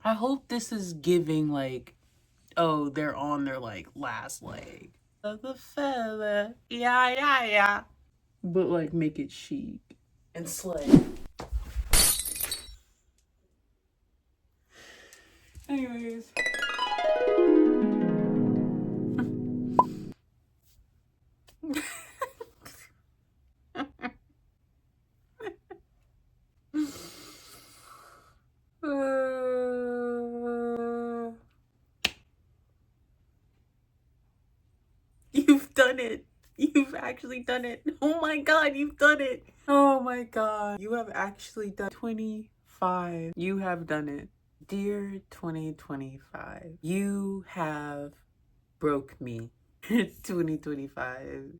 I hope this is giving like, oh, they're on their like last leg. The fella, yeah. But like make it chic and slay. Anyways. You've done it. You've actually done it. Oh my god, you've done it. Oh my god. You have actually done 25. You have done it. Dear 2025, you have broke me. 2025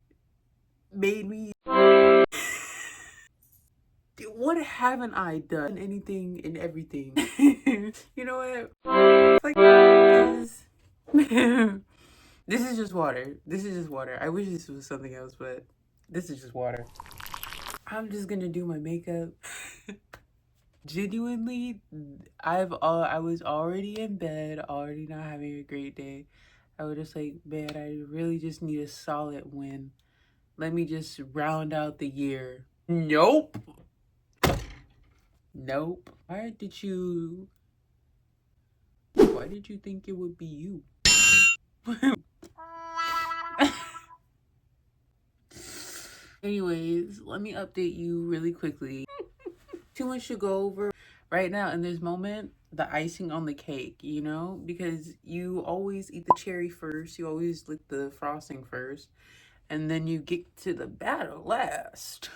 made me. What haven't I done? Anything and everything. You know what? Like this. This is just water. This is just water. I wish this was something else, but this is just water. I'm just gonna do my makeup. Genuinely, I was already in bed, already not having a great day. I was just like, man, I really just need a solid win. Let me just round out the year. Nope. Nope. Why did you think it would be you? Anyways, let me update you really quickly. Too much to go over right now in this moment. The icing on the cake, you know, because you always eat the cherry first, you always lick the frosting first, and then you get to the batter last.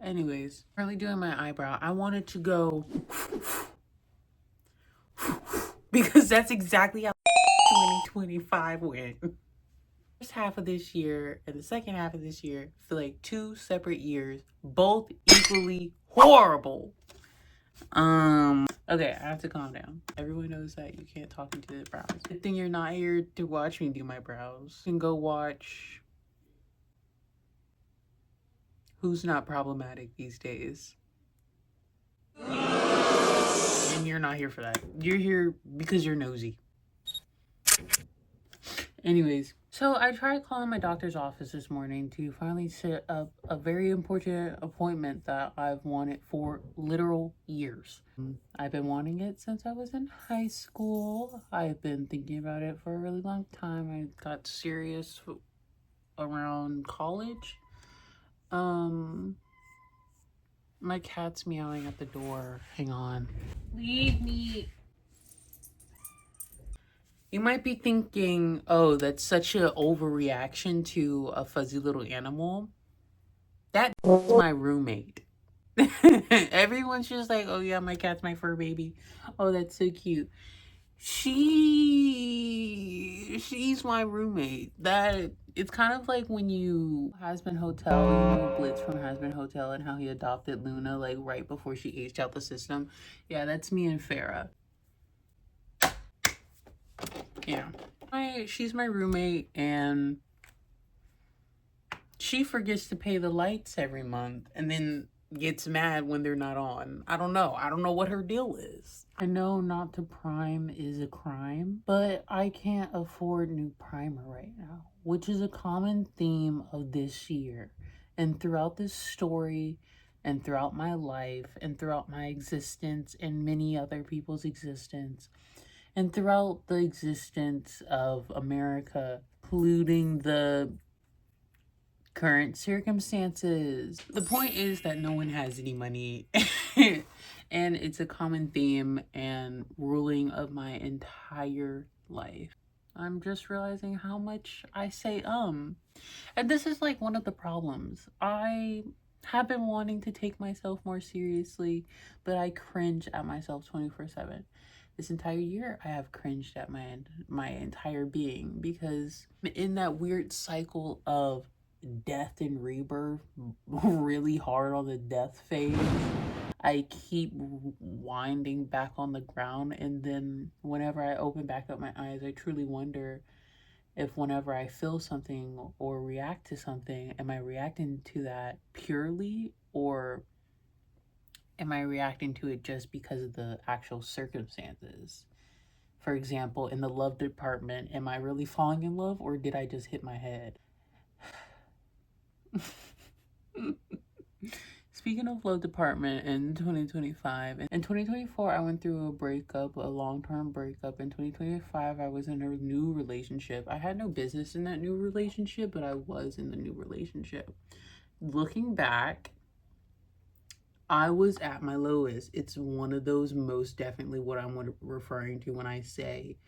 Anyways, currently doing my eyebrow. I wanted to go because that's exactly how 2025 went. First half of this year and the second half of this year feel like two separate years, both equally horrible. Okay, I have to calm down. Everyone knows that you can't talk into the brows. Good thing you're not here to watch me do my brows. You can go watch Who's Not Problematic These Days. And you're not here for that. You're here because you're nosy. Anyways, so I tried calling my doctor's office this morning to finally set up a very important appointment that I've wanted for literal years. I've been wanting it since I was in high school. I've been thinking about it for a really long time. I got serious around college. My cat's meowing at the door. Hang on. Leave me. You might be thinking, oh, that's such an overreaction to a fuzzy little animal. That's my roommate. Everyone's just like, oh yeah, my cat's my fur baby. Oh, that's so cute. She's my roommate. That it's kind of like when you Husband Hotel, you know Blitz from Husband Hotel and how he adopted Luna like right before she aged out the system. Yeah, that's me and Farah. Yeah. She's my roommate and she forgets to pay the lights every month and then gets mad when they're not on. I don't know. I don't know what her deal is. I know not to prime is a crime, but I can't afford new primer right now, which is a common theme of this year. And throughout this story, and throughout my life, and throughout my existence, and many other people's existence, and throughout the existence of America, including the current circumstances. The point is that no one has any money. And it's a common theme and ruling of my entire life. I'm just realizing how much I say and this is like one of the problems. I have been wanting to take myself more seriously, but I cringe at myself 24/7. This entire year I have cringed at my entire being because in that weird cycle of death and rebirth, really hard on the death phase, I keep winding back on the ground, and then whenever I open back up my eyes, I truly wonder if whenever I feel something or react to something, am I reacting to that purely or Am I reacting to it just because of the actual circumstances? For example, in the love department, am I really falling in love or did I just hit my head? Speaking of love department in 2025, in 2024, I went through a breakup, a long-term breakup. In 2025, I was in a new relationship. I had no business in that new relationship, but I was in the new relationship. Looking back, I was at my lowest. It's one of those most definitely what I'm referring to when I say,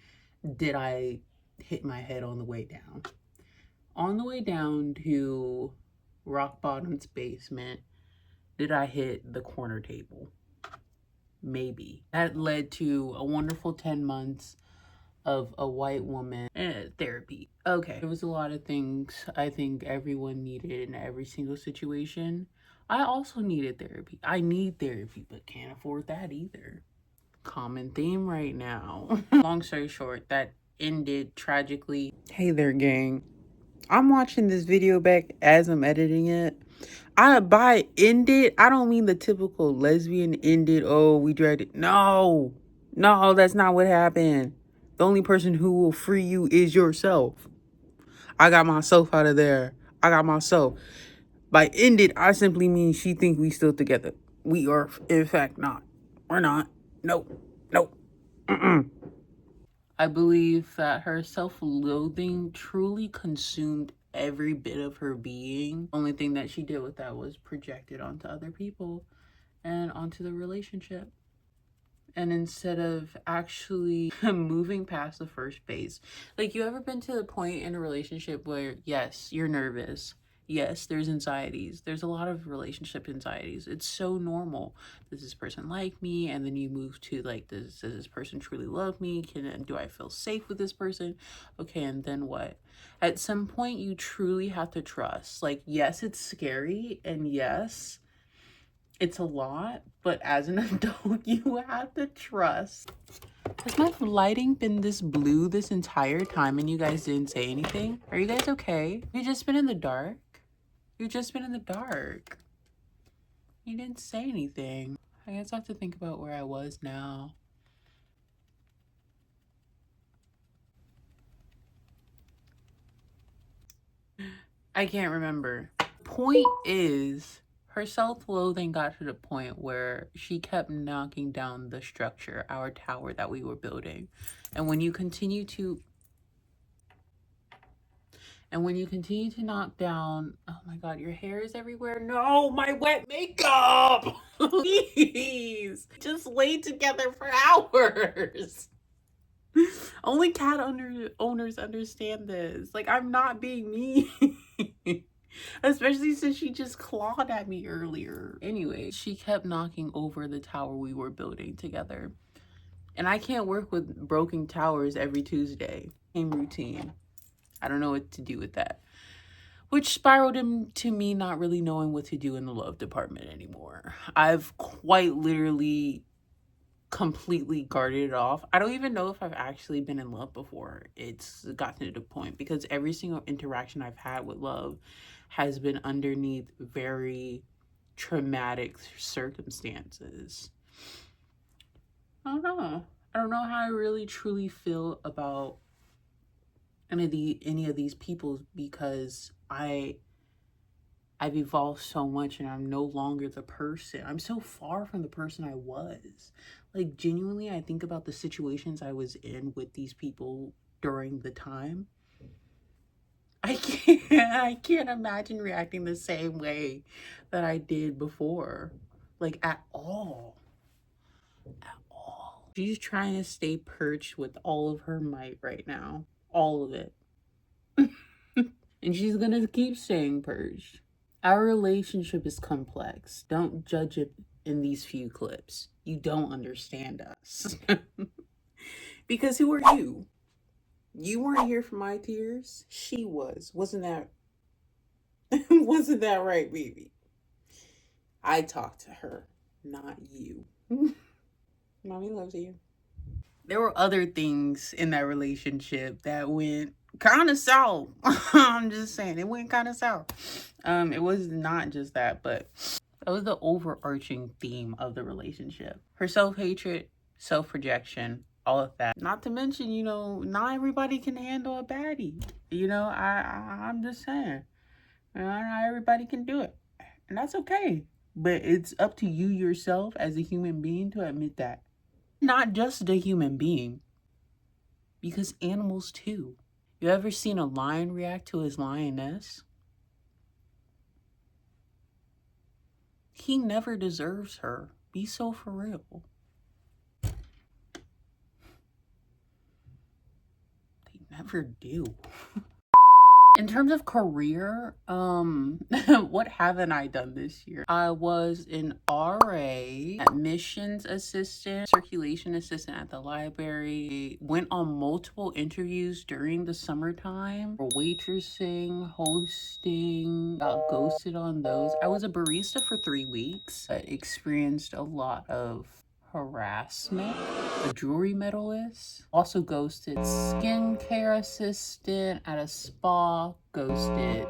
did I hit my head on the way down? On the way down to rock bottom's basement, did I hit the corner table? Maybe. That led to a wonderful 10 months of a white woman therapy. Okay. There was a lot of things I think everyone needed in every single situation. I also needed therapy. I need therapy, but can't afford that either. Common theme right now. Long story short, that ended tragically. Hey there, gang. I'm watching this video back as I'm editing it. By ended, I don't mean the typical lesbian ended, oh, we dragged it. No, that's not what happened. The only person who will free you is yourself. I got myself out of there. I got myself. By ended, I simply mean she think we still together. We are, in fact, not. We're not. Nope. Mm-mm. I believe that her self-loathing truly consumed every bit of her being. Only thing that she did with that was project it onto other people and onto the relationship. And instead of actually moving past the first base, like, you ever been to the point in a relationship where, yes, you're nervous, yes, there's anxieties, there's a lot of relationship anxieties, it's so normal. Does this person like me? And then you move to, like, does this person truly love me? Do I feel safe with this person? Okay, and then what? At some point you truly have to trust. Like, yes, it's scary, and yes, it's a lot, but as an adult, you have to trust. Has my lighting been this blue this entire time and you guys didn't say anything? Are you guys okay? You just been in the dark? You've just been in the dark. You didn't say anything. I guess I have to think about where I was now. I can't remember. Point is, her self-loathing got to the point where she kept knocking down the structure, our tower that we were building. And when you continue to knock down, oh my god, your hair is everywhere. No, my wet makeup. Please, just lay together for hours. Only cat owners understand this. Like, I'm not being mean. Especially since she just clawed at me earlier. Anyway, she kept knocking over the tower we were building together. And I can't work with broken towers every Tuesday. Same routine. I don't know what to do with that. Which spiraled into me not really knowing what to do in the love department anymore. I've quite literally completely guarded it off. I don't even know if I've actually been in love before. It's gotten to the point because every single interaction I've had with love has been underneath very traumatic circumstances. I don't know. I don't know how I really truly feel about any of these people because I've evolved so much and I'm no longer the person. I'm so far from the person I was. Like, genuinely, I think about the situations I was in with these people during the time. I can't imagine reacting the same way that I did before. Like, at all. At all. She's trying to stay perched with all of her might right now. All of it. And she's gonna keep staying perched. Our relationship is complex. Don't judge it in these few clips. You don't understand us. Because who are you? You weren't here for my tears. She was. Wasn't that wasn't that right, baby? I talked to her, not you. Mommy loves you. There were other things in that relationship that went kind of south. I'm just saying, it went kind of south. It was not just that, but That was the overarching theme of the relationship. Her self-hatred, self-rejection, all of that. Not to mention, you know, not everybody can handle a baddie. You know, I'm just saying. You know, not everybody can do it. And that's okay. But it's up to you yourself as a human being to admit that. Not just a human being, because animals too. You ever seen a lion react to his lioness? He never deserves her. Be so for real. They never do. In terms of career, what haven't I done this year? I was an RA, admissions assistant, circulation assistant at the library. Went on multiple interviews during the summertime for waitressing, hosting, got ghosted on those. I was a barista for 3 weeks, but experienced a lot of harassment. A jewelry medalist, also ghosted. Skincare assistant at a spa, ghosted.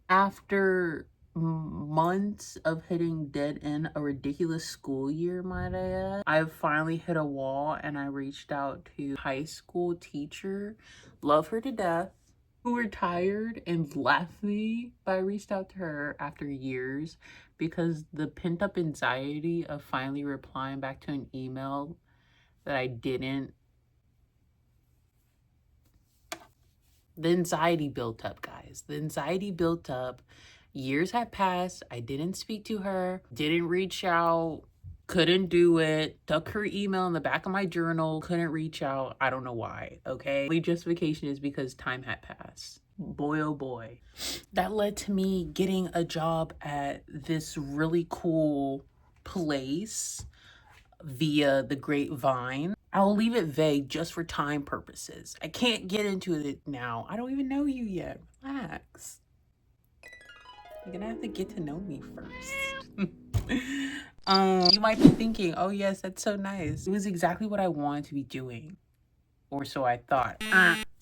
After months of hitting dead end, a ridiculous school year, might I add, I finally hit a wall and I reached out to high school teacher, love her to death, who retired and left me, but I reached out to her after years because the pent-up anxiety of finally replying back to an email that I didn't, the anxiety built up, guys. The anxiety built up. Years had passed. I didn't speak to her, didn't reach out, couldn't do it, stuck her email in the back of my journal, couldn't reach out. I don't know why, okay? The justification is because time had passed. Boy, oh boy. That led to me getting a job at this really cool place via the grapevine. I'll leave it vague just for time purposes. I can't get into it now. I don't even know you yet. Relax. You're gonna have to get to know me first. You might be thinking, oh yes, that's so nice. It was exactly what I wanted to be doing. Or so I thought.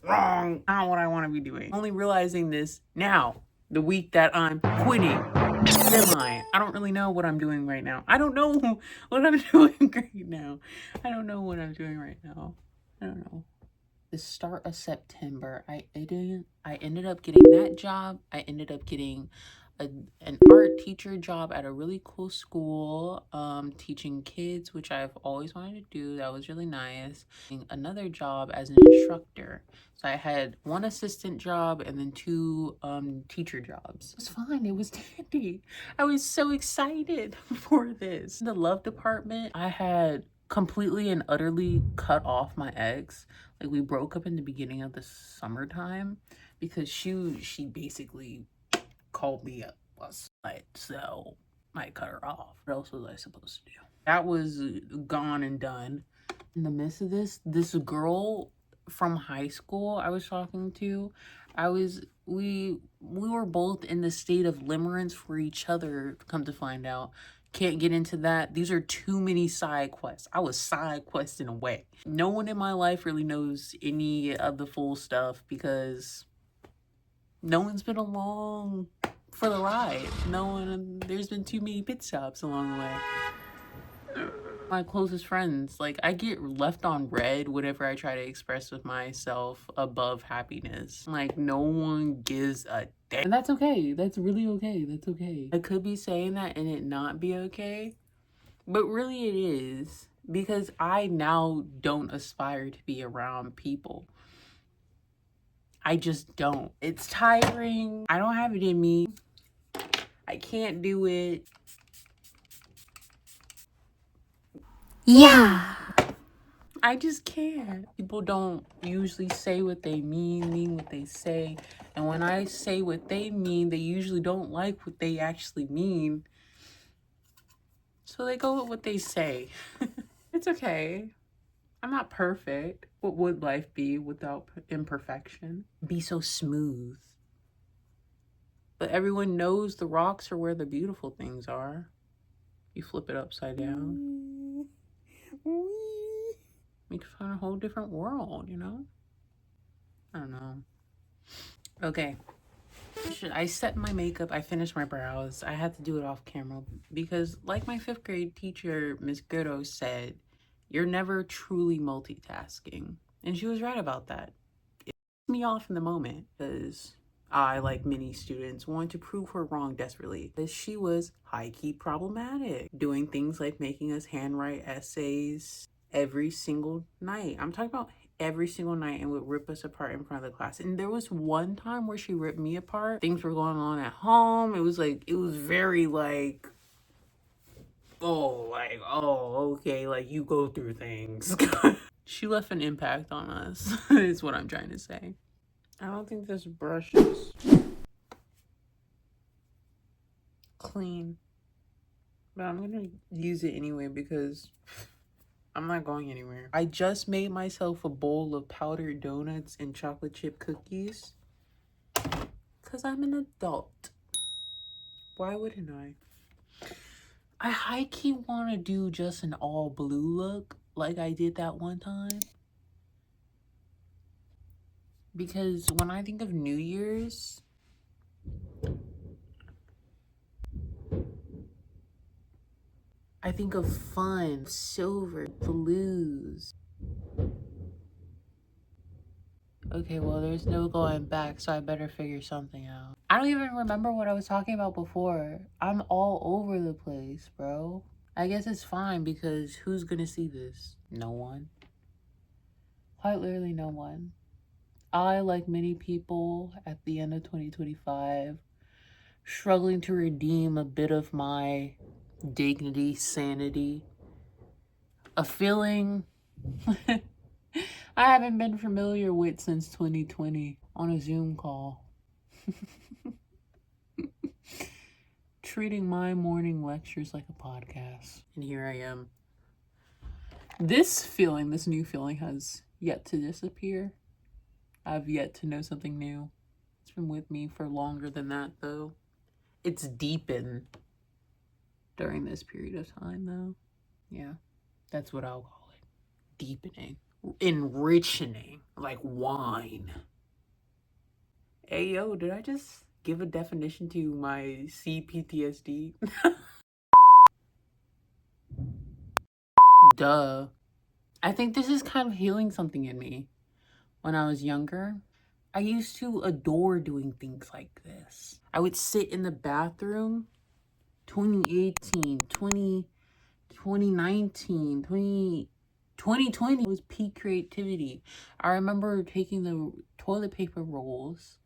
Wrong. Not what I want to be doing. Only realizing this now, the week that I'm quitting. Deadline. I don't really know what I'm doing right now. I don't know what I'm doing right now. I don't know what I'm doing right now. I don't know. The start of September, I ended up getting that job. I ended up getting an art teacher job at a really cool school, teaching kids, which I've always wanted to do. That was really nice. Another job as an instructor. So I had one assistant job and then 2 teacher jobs. It was fine. It was dandy. I was so excited for this. In the love department, I had completely and utterly cut off my ex. Like, we broke up in the beginning of the summertime because she basically called me a slut, so I cut her off. What else was I supposed to do? That was gone and done. In the midst of this girl from high school I was talking to, we were both in the state of limerence for each other, come to find out. Can't get into that. These are too many side quests. I was side questing away. No one in my life really knows any of the full stuff because no one's been along for the ride. There's been too many pit stops along the way. My closest friends, like, I get left on red whenever I try to express with myself above happiness. Like, no one gives a damn. And that's okay. That's really okay. That's okay. I could be saying that and it not be okay, but really it is, because I now don't aspire to be around people. I just don't. It's tiring. I don't have it in me. I can't do it. Yeah. I just can't. People don't usually say what they mean what they say. And when I say what they mean, they usually don't like what they actually mean. So they go with what they say. It's okay. I'm not perfect. What would life be without imperfection? Be so smooth. But everyone knows the rocks are where the beautiful things are. You flip it upside down. You can find a whole different world, you know? I don't know. Okay. I set my makeup, I finished my brows. I had to do it off camera because, like my 5th grade teacher, Miss Gurdo, said, you're never truly multitasking. And she was right about that. It pissed me off in the moment because I, like many students, wanted to prove her wrong desperately. Because she was high-key problematic, doing things like making us handwrite essays every single night. I'm talking about every single night, and would rip us apart in front of the class. And there was one time where she ripped me apart. Things were going on at home. It was very like, oh, okay, like you go through things. She left an impact on us, is what I'm trying to say. I don't think this brush is clean, but I'm gonna use it anyway because I'm not going anywhere. I just made myself a bowl of powdered donuts and chocolate chip cookies because I'm an adult. Why wouldn't I? I high-key want to do just an all blue look like I did that one time. Because when I think of New Year's, I think of fun, silver, blues. Okay, well, there's no going back, so I better figure something out. I don't even remember what I was talking about before. I'm all over the place, bro. I guess it's fine because who's gonna see this? No one. Quite literally no one. I, like many people at the end of 2025, struggling to redeem a bit of my dignity, sanity, a feeling I haven't been familiar with since 2020 on a Zoom call. Treating my morning lectures like a podcast. And here I am. This new feeling has yet to disappear. I've yet to know something new. It's been with me for longer than that, though. It's deepened during this period of time, though. Yeah, that's what I'll call it. Deepening. Enrichening. Like wine. Hey, yo, did I just give a definition to my CPTSD? Duh. I think this is kind of healing something in me. When I was younger, I used to adore doing things like this. I would sit in the bathroom, 2018, 2019, 2020 was peak creativity. I remember taking the toilet paper rolls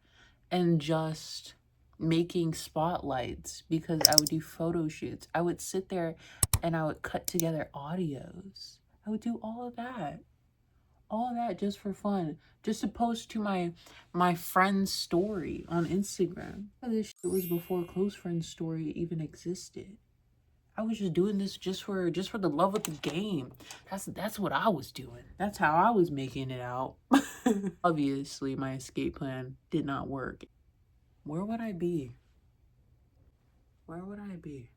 and just making spotlights because I would do photo shoots. I would sit there and I would cut together audios. I would do all of that. All of that just for fun. Just to post to my friend's story on Instagram. This shit was before close friends story even existed. I was just doing this just for the love of the game. That's what I was doing. That's how I was making it out. Obviously, my escape plan did not work. Where would I be? Where would I be?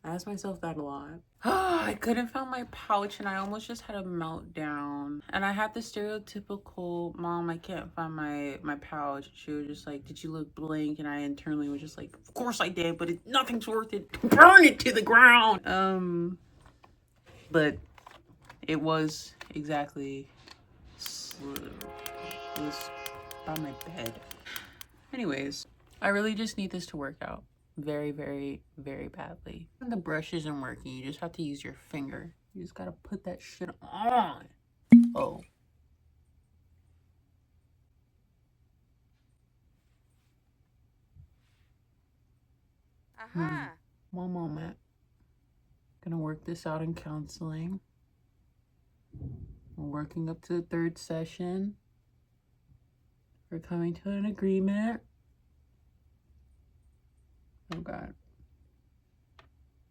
I ask myself that a lot. I couldn't find my pouch and I almost just had a meltdown. And I had the stereotypical, Mom, I can't find my pouch. She was just like, did you look blank? And I internally was just like, of course I did, but nothing's worth it. Burn it to the ground. But it was exactly, it was by my bed. Anyways, I really just need this to work out. Very, very, very badly. When the brush isn't working, you just have to use your finger. You just gotta put that shit on. Oh. One moment. Gonna work this out in counseling. We're working up to the 3rd session. We're coming to an agreement. Oh God.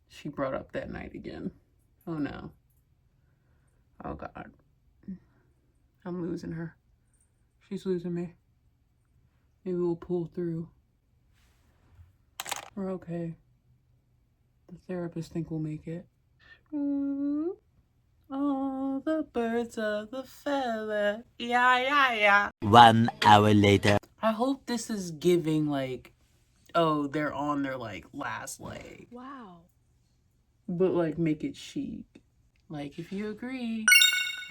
She brought up that night again. Oh no. Oh God. I'm losing her. She's losing me. Maybe we'll pull through. We're okay. The therapist think we'll make it. All the birds of the feather. Yeah, yeah, yeah. 1 hour later. I hope this is giving like, oh, they're on their like last leg. Wow. But like make it chic. Like if you agree,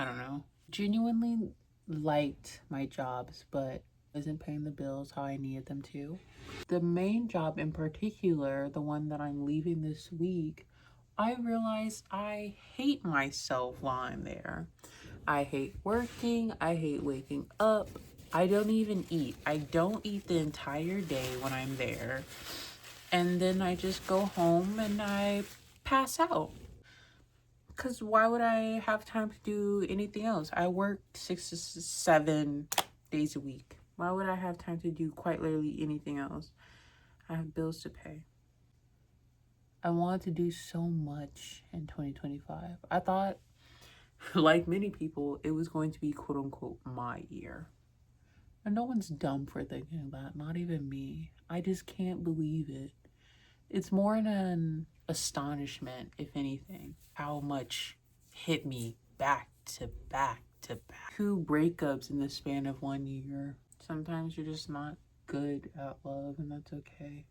I don't know. Genuinely liked my jobs, but wasn't paying the bills how I needed them to. The main job in particular, the one that I'm leaving this week, I realized I hate myself while I'm there. I hate working. I hate waking up. I don't even eat. I don't eat the entire day when I'm there. And then I just go home and I pass out. Because why would I have time to do anything else? I work 6 to 7 days a week. Why would I have time to do quite literally anything else? I have bills to pay. I wanted to do so much in 2025. I thought, like many people, it was going to be quote unquote my year. And no one's dumb for thinking that, not even me. I just can't believe it. It's more an astonishment, if anything, how much hit me back to back to back. 2 breakups in the span of 1 year. Sometimes you're just not good at love, and that's okay.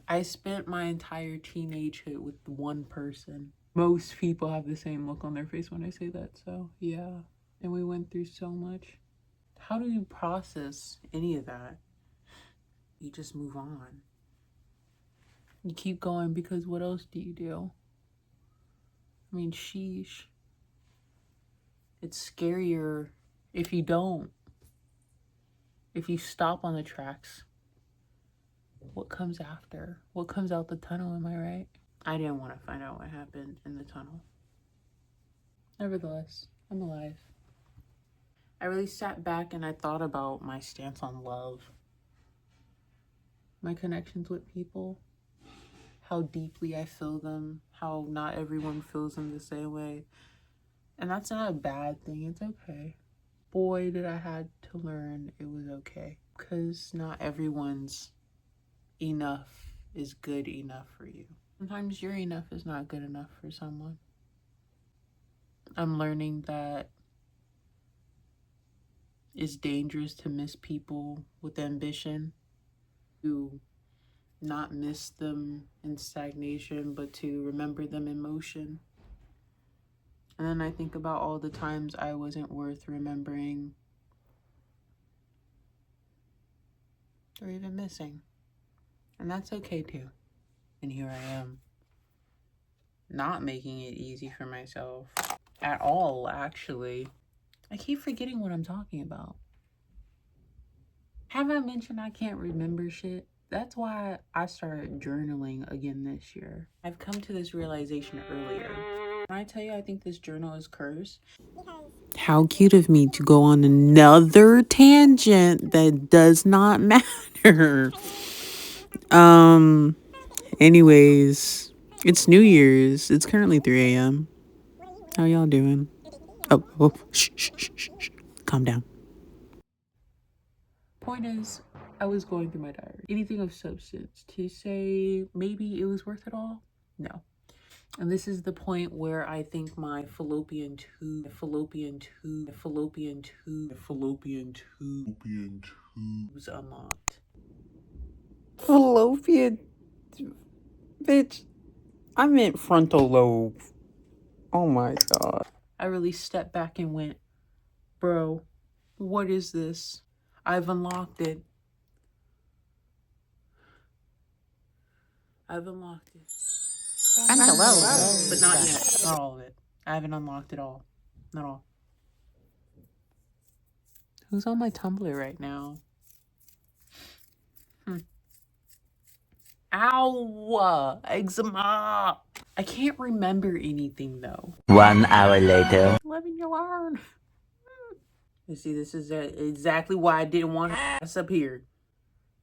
I spent my entire teenagehood with one person. Most people have the same look on their face when I say that, so yeah. And we went through so much. How do you process any of that? You just move on. You keep going because what else do you do? I mean, sheesh. It's scarier if you don't. If you stop on the tracks. What comes after? What comes out the tunnel, am I right? I didn't want to find out what happened in the tunnel. Nevertheless, I'm alive. I really sat back and I thought about my stance on love. My connections with people. How deeply I feel them. How not everyone feels them the same way. And that's not a bad thing. It's okay. Boy, did I had to learn it was okay. Because not everyone's enough is good enough for you. Sometimes your enough is not good enough for someone. I'm learning that it's dangerous to miss people with ambition, to not miss them in stagnation, but to remember them in motion. And then I think about all the times I wasn't worth remembering or even missing. And that's okay too. And here I am, not making it easy for myself at all, actually. I keep forgetting what I'm talking about. Have I mentioned I can't remember shit? That's why I started journaling again this year. I've come to this realization earlier. When I tell you I think this journal is cursed, how cute of me to go on another tangent that does not matter. Anyways, it's New Year's. It's currently 3 a.m. How y'all doing? Oh, shh. Calm down. Point is, I was going through my diary. Anything of substance to say maybe it was worth it all? No. And this is the point where I think my fallopian tube was unlocked. Fallopian, bitch. I meant frontal lobe. Oh my god. I really stepped back and went, bro, what is this? I've unlocked it. Frontal lobe. But not yet. Not all of it. I haven't unlocked it all. Not all. Who's on my Tumblr right now? Ow! Eczema! I can't remember anything though. 1 hour later. Living you learn. You see, this is exactly why I didn't want her ass up here.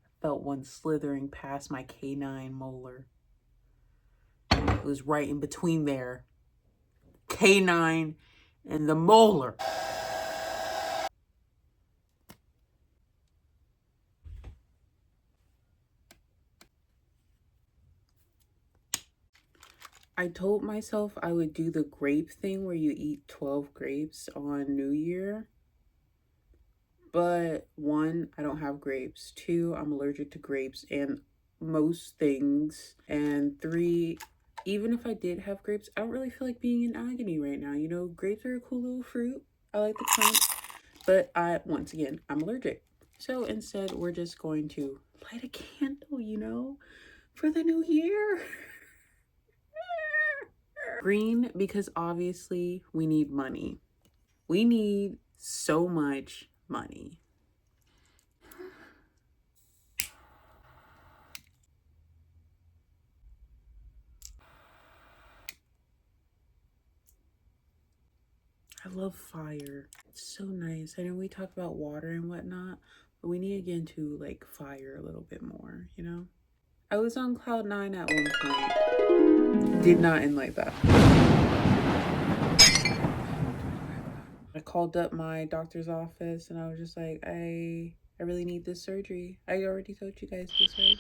I felt one slithering past my canine molar. It was right in between there. Canine and the molar. I told myself I would do the grape thing where you eat 12 grapes on New Year. But one, I don't have grapes. Two, I'm allergic to grapes and most things. And three, even if I did have grapes, I don't really feel like being in agony right now. You know, grapes are a cool little fruit. I like the crunch. But once again, I'm allergic. So instead, we're just going to light a candle, you know, for the new year. Green, because obviously we need money. We need so much money. I love fire. It's so nice. I know we talk about water and whatnot, but we need to get into like fire a little bit more, you know? I was on cloud nine at one point. Did not end like that. I called up my doctor's office and I was just like, I really need this surgery. I already told you guys this, right?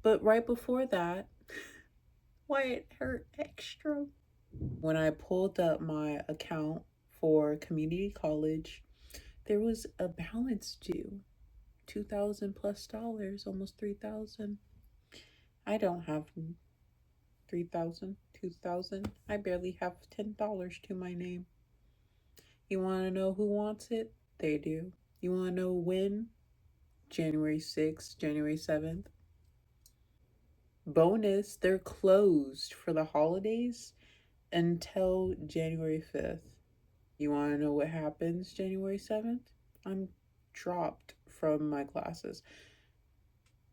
But right before that, why it hurt extra. When I pulled up my account for community college, there was a balance due. $2,000 plus dollars, almost 3,000. I don't have 3,000, 2,000. I barely have $10 to my name. You want to know who wants it? They do. You want to know when? January 6th, January 7th. Bonus, they're closed for the holidays until January 5th. You want to know what happens January 7th? I'm dropped from my classes.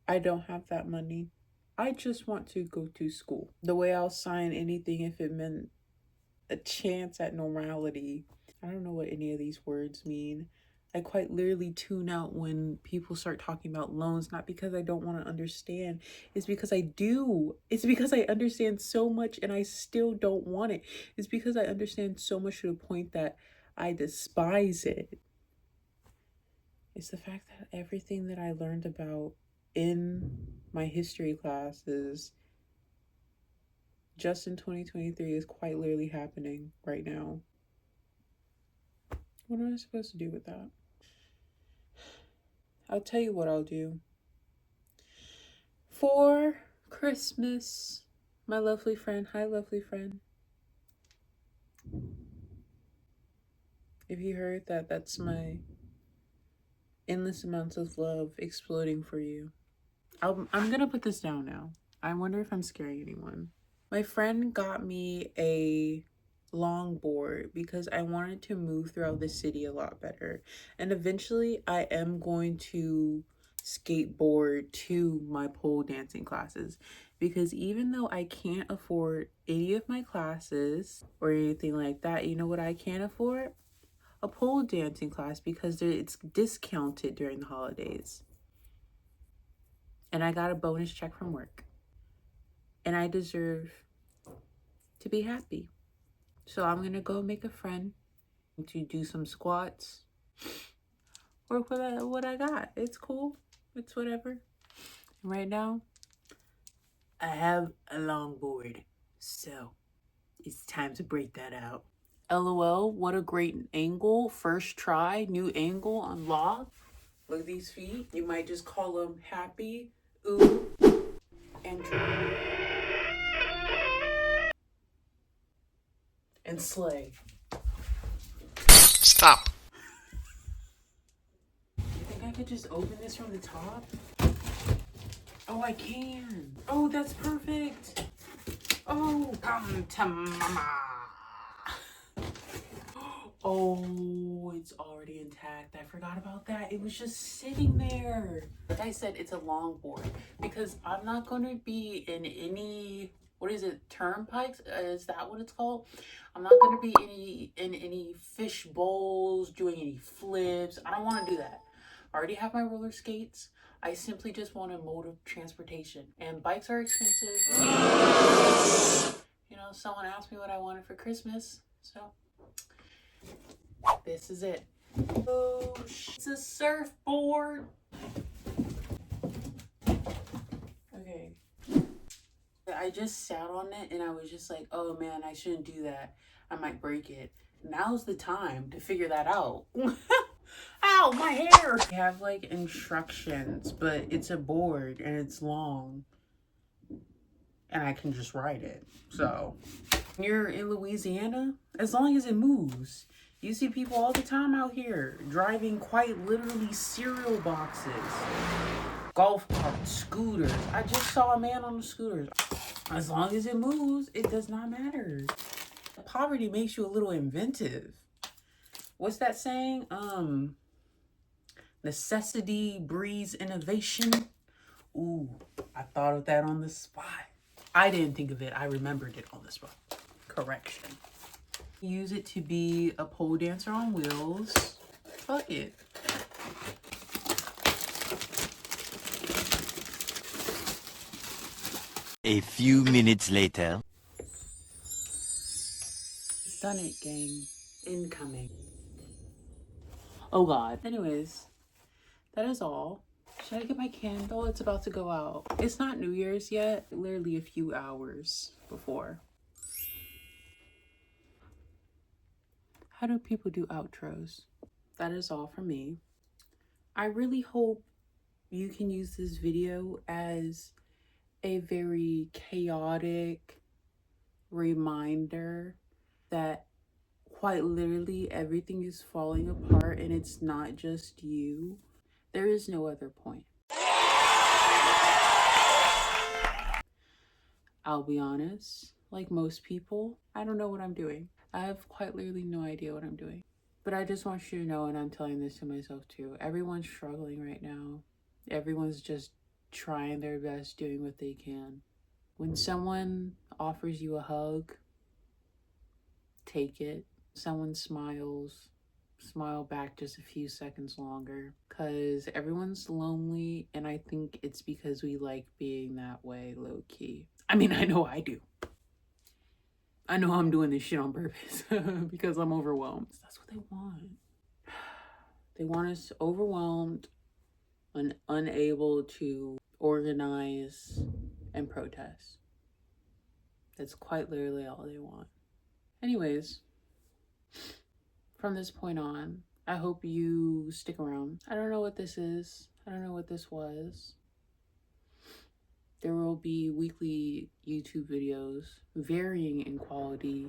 I don't have that money. I just want to go to school. The way I'll sign anything if it meant a chance at normality. I don't know what any of these words mean. I quite literally tune out when people start talking about loans, not because I don't want to understand. It's because I do. It's because I understand so much and I still don't want it. It's because I understand so much to the point that I despise it. It's the fact that everything that I learned about in my history classes just in 2023 is quite literally happening right now. What am I supposed to do with that? I'll tell you what I'll do. For Christmas, my lovely friend, hi lovely friend. If you heard that, that's my endless amounts of love exploding for you. I'm gonna put this down now. I wonder if I'm scaring anyone. My friend got me a longboard because I wanted to move throughout the city a lot better. And eventually I am going to skateboard to my pole dancing classes because even though I can't afford any of my classes or anything like that, you know what I can afford? A pole dancing class because it's discounted during the holidays. And I got a bonus check from work. And I deserve to be happy. So I'm gonna go make a friend to do some squats or what I got. It's cool. It's whatever. Right now, I have a longboard. So it's time to break that out. LOL, what a great angle. First try, new angle unlocked. Look at these feet. You might just call them happy. Ooh. And slay. Stop. You think I could just open this from the top? Oh, I can. Oh, that's perfect. Oh, come to mama. Oh, it's already intact. I forgot about that. It was just sitting there. Like I said, it's a longboard because I'm not going to be in any, what is it, turnpikes? Is that what it's called? I'm not going to be in any fish bowls, doing any flips. I don't want to do that. I already have my roller skates. I simply just want a mode of transportation. And bikes are expensive. You know, someone asked me what I wanted for Christmas, so this is it. Oh, it's a surfboard. Okay. I just sat on it and I was just like, oh man, I shouldn't do that. I might break it. Now's the time to figure that out. Ow, my hair! I have like instructions, but it's a board and it's long and I can just write it. So, when you're in Louisiana, as long as it moves. You see people all the time out here driving quite literally cereal boxes, golf carts, scooters. I just saw a man on the scooters. As long as it moves, it does not matter. Poverty makes you a little inventive. What's that saying? Necessity breeds innovation. Ooh, I thought of that on the spot. I didn't think of it. I remembered it on the spot. Correction. Use it to be a pole dancer on wheels. Fuck it. A few minutes later. Done it, gang. Incoming. Oh god. Anyways, that is all. Should I get my candle? It's about to go out. It's not New Year's yet. Literally a few hours before. How do people do outros? That is all from me. I really hope you can use this video as a very chaotic reminder that quite literally everything is falling apart and it's not just you. There is no other point. I'll be honest, like most people, I don't know what I'm doing. I have quite literally no idea what I'm doing. But I just want you to know, and I'm telling this to myself too, everyone's struggling right now. Everyone's just trying their best, doing what they can. When someone offers you a hug, take it. Someone smiles, smile back just a few seconds longer, because everyone's lonely, and I think it's because we like being that way, low-key. I mean, I know I do. I know I'm doing this shit on purpose because I'm overwhelmed. That's what they want. They want us overwhelmed and unable to organize and protest. That's quite literally all they want. Anyways, from this point on, I hope you stick around. I don't know what this is. I don't know what this was. There will be weekly YouTube videos, varying in quality.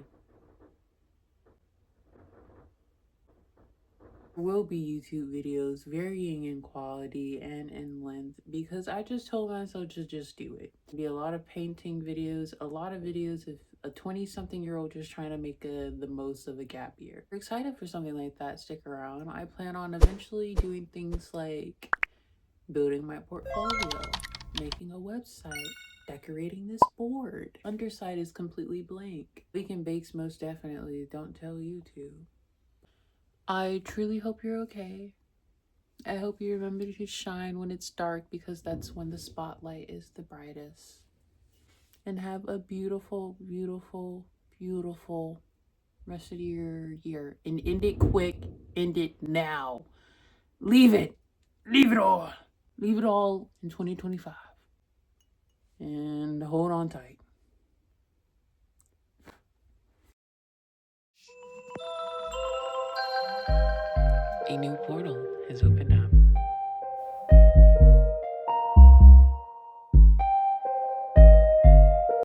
There will be YouTube videos, varying in quality and in length, because I just told myself to just do it. There'll be a lot of painting videos, a lot of videos of a 20-something-year-old just trying to make the most of a gap year. If you're excited for something like that, stick around. I plan on eventually doing things like building my portfolio, making a website, decorating this board. Underside is completely blank. Weekend Bakes most definitely don't tell you to. I truly hope you're okay. I hope you remember to shine when it's dark, because that's when the spotlight is the brightest. And have a beautiful, beautiful, beautiful rest of your year. And end it quick. End it now. Leave it. Leave it all. Leave it all in 2025. And hold on tight. A new portal has opened up.